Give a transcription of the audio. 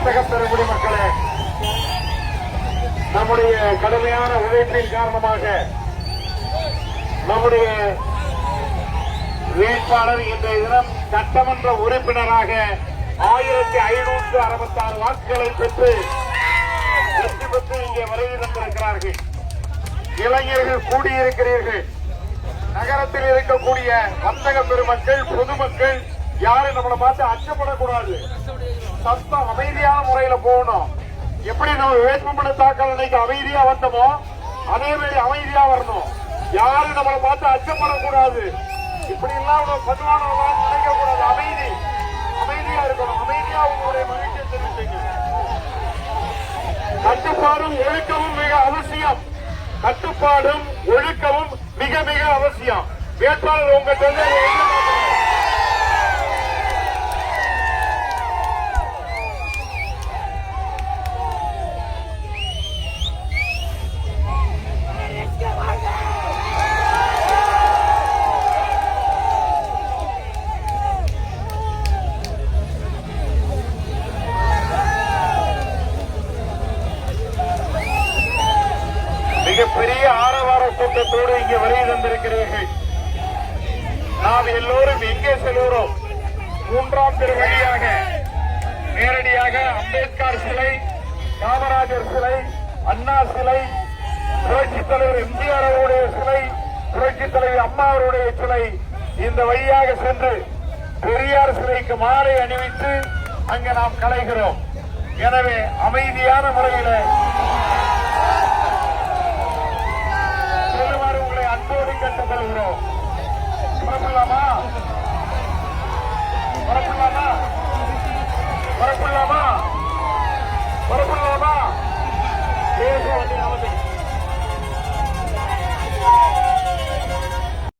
வர்த்தக பெருங்குடி மக்களே, நம்முடைய கடுமையான உழைப்பின் காரணமாக நம்முடைய வேட்பாளர் இன்றைய தினம் சட்டமன்ற உறுப்பினராக 1566 வாக்குகளை பெற்று வெற்றி பெற்று இங்கே வருகை தந்திருக்கிறார்கள். இளைஞர்கள் கூடியிருக்கிறீர்கள். நகரத்தில் இருக்கக்கூடிய வர்த்தக பெருமக்கள், பொதுமக்கள் யாரும் நம்மளை பார்த்து அச்சப்படக்கூடாது. சத்தம் அமைதியான முறையில போகணும். எப்படி நம்ம வேட்புமனு தாக்கல் அன்னைக்கு அமைதியா வந்தோமோ அதே மாதிரி அமைதியா வரணும். யாரும் நம்மளை பார்த்து அச்சப்படக்கூடாது. இப்படி எல்லாம் பண்ணுவானவங்க நினைக்க கூடாது. அமைதியா இருக்கணும். அமைதியா உங்களுடைய மகிழ்ச்சியை தெரிவிச்சுங்க. கட்டுப்பாடும் ஒழுக்கமும் மிக அவசியம். கட்டுப்பாடும் ஒழுக்கமும் மிக மிக அவசியம். வேட்பாளர் உங்க மிகப்பெரிய ஆரவார கூட்டத்தோடு இங்கே வருகை தந்திருக்கிறீர்கள். நாம் எல்லோரும் எங்கே செல்கிறோம்? 3ஆம் தெரு வழியாக நேரடியாக அம்பேத்கர் சிலை, காமராஜர் சிலை, அண்ணா சிலை, புரட்சித் தலைவர் எம்ஜிஆர் அவருடைய சிலை, புரட்சித் தலைவர் அம்மா அவருடைய சிலை, இந்த வழியாக சென்று பெரியார் சிலைக்கு மாலை அணிவித்து அங்கு நாம் கலைகிறோம். எனவே அமைதியான முறையில் உங்களை அன்போடு கேட்டுக்கொள்கிறோம். புறப்படலாமா?